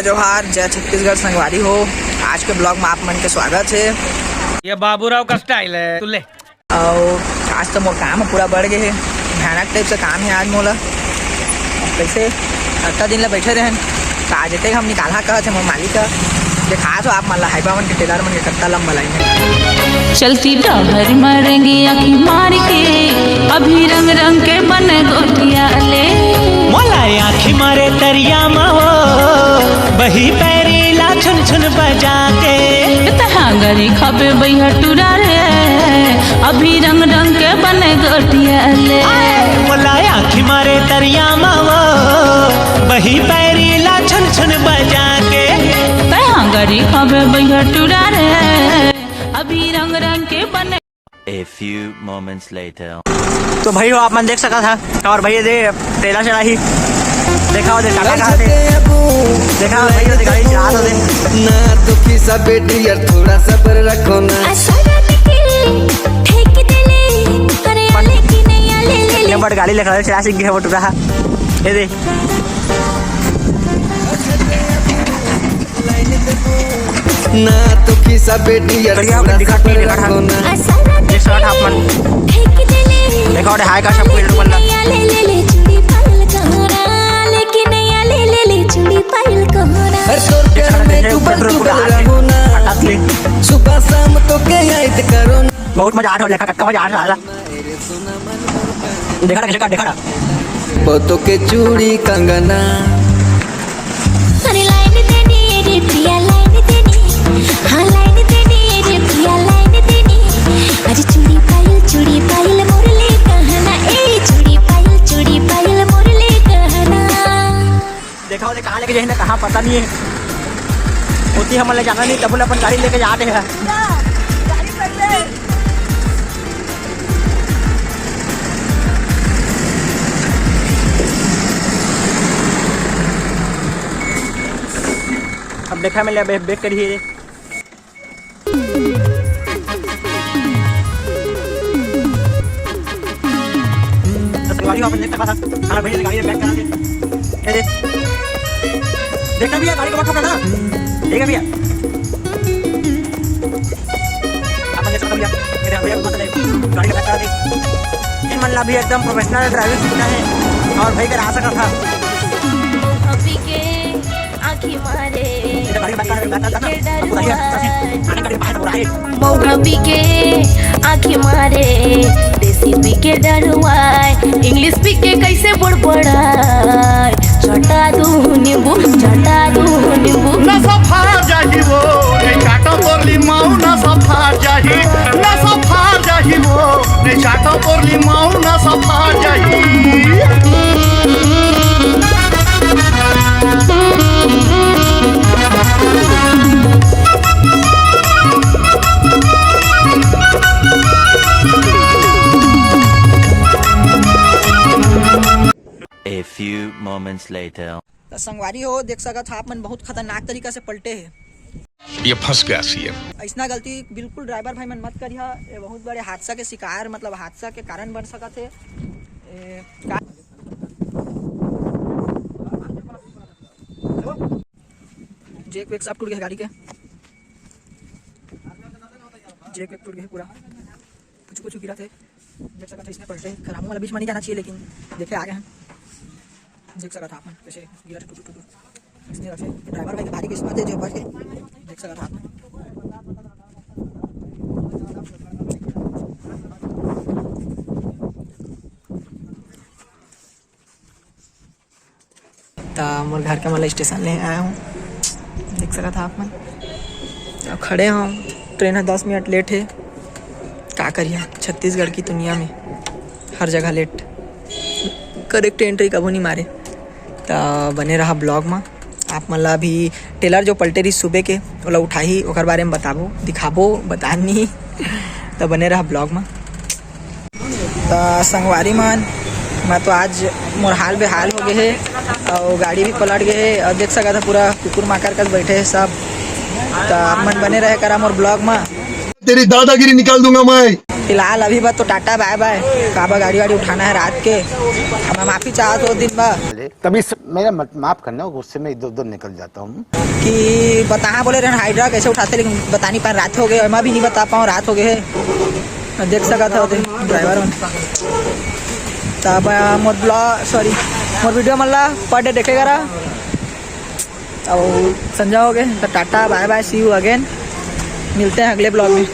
जोहार, जय छत्तीसगढ़ संगवारी हो। आज के ब्लॉग में आप मन के स्वागत है। ये बाबूराव का स्टाइल है तुले। और आज तो मोर काम पूरा बढ़ गए है, भयानक टाइप से काम है आज मोला। कैसे अट्ठा दिन ला बैठे रहे तो आज तक हम निकाला कहा थे मोर मालिक का देखा तो आप मन ला हाइबा मन के टेलर मन के कत्ता लंबा लाइन है। चलती डहर मारेंगे आँखी मार के अभी रंग रंग के बन गोटिया ले मोला आँखी मारे तरिया माओ बही पैरी ला छुन छुन बजा के तहाँ गरी खबे बैहा टुरा रे अभी रंग रंग के बन गोटिया ले मोला आँखी मारे तरिया माओ बही पैरी ला छुन छुन बजा के तहाँ गरी खबे बैहा टुरा रे अभी रंग रंग के बने। A few moments later. तो भाई हो आप मन देख सका था और भैया दे टेलर चढ़ा ही देखा हो देखा देखा भैया गाड़ी चढ़ा दो ना तो किसा बेटी यार थोड़ा सब्र रखो ना नंबर गाड़ी लेकर चला सीख गया वो टुरा ये दे ना तो किसा बेटी यार थोड़ा सब्र रखो ना देख सका आप मन देखा और हाई का सब कुछ बोल सुबह शाम तो के याद करो बहुत मजा आ रहा है कक्का मजा आ रहा है देखा कैसे देखा बहुतों के चूड़ी कंगना चूड़ी पायल मोरले कहना ए चूड़ी पायल मोरले कहना। देखा उन्हें कहाँ लेके जाए ना कहाँ पता नहीं है होती हम ले जाना नहीं तब अपन गाड़ी लेके जाते हैं। अब देखा मैं ले बेक करिए गाड़ी वापस देख सकता था हमारा भैया गाड़ी बैक करा दे ये देखा भैया गाड़ी को मत ठोकना ठीक है भैया आप देख सकते भैया मेरे भैया को मत गाड़ी बैक करा दे इन मन ला भी एकदम प्रोफेशनल ड्राइविंग सीखना है और भाई कर आ सका था अभी के आँखी मारे मौघबी के आँखी मारे देसी पी के डरवाए इंग्लिश पी के कैसे बड़बड़ाए चटा दू नींबू ना सफा जाही वो ने चाटा बोरली माऊ ना सफा जाही वो ने चाटा बोरली माऊ ना सफा जाही। A few moments later. तो संगवारी हो देख सका था आप मन बहुत खतरनाक तरीका से पलटे है। ये फंस गया सीएम। ऐसा गलती बिल्कुल ड्राइवर भाई मन मत करिए, ये बहुत बड़े हादसा के शिकार मतलब हादसा के कारण बन सका थे। जेक वेक सब टूट गया गाड़ी के, जेक वेक टूट गया पूरा, कुछ गिरा थे देख सका था। इसमें पलटे खराब वाला बीच में नहीं जाना चाहिए लेकिन देखे आ गए हैं देख सका था आपने कैसे गिरा टूट इसने रखे ड्राइवर भाई भारी किस्मत है जो बच गए देख सका था आपने। तो मोर घर के मतलब स्टेशन ले आया हूँ देख सका था आप मन अब खड़े हूँ ट्रेन 10 मिनट लेट है क्या करिए छत्तीसगढ़ की दुनिया में हर जगह लेट करेक्ट एंट्री कबू नहीं मारे। तो बने रहा ब्लॉग में आप मतलब अभी टेलर जो पलटे रही सुबह के ओला उठाही ओकर बारे में बताबो दिखाबो बतानी तो बने रहा ब्लॉग में। तो संगवारी मन मैं तो आज मोर हाल बेहाल हो गए है और गाड़ी भी पलट गए है और देख सका था पूरा कुकुर माकर कर बैठे है सब। तो आप मन बने रहे करा मोर ब्लॉग में तेरी दादागिरी निकाल दूंगा मैं। फिलहाल अभी बस तो टाटा बाय बाय। काबा गाड़ी वाड़ी उठाना है रात के। मैं माफी चाहता हूँ दिन भर तभी मेरा माफ करना, गुस्से में इधर उधर निकल जाता हूँ कि बता बोले रहे हाइड्रा कैसे उठाते, लेकिन बता नहीं पाए। रात हो गए, मैं भी नहीं बता पाऊँ, रात हो गए है। देख सका था ड्राइवर तब मोर ब्लॉग सॉरी मोर वीडियो मतलब पर डे देखेगा रहा और संजा हो गए। तो tata bye bye, see you again. मिलते हैं अगले ब्लॉग में।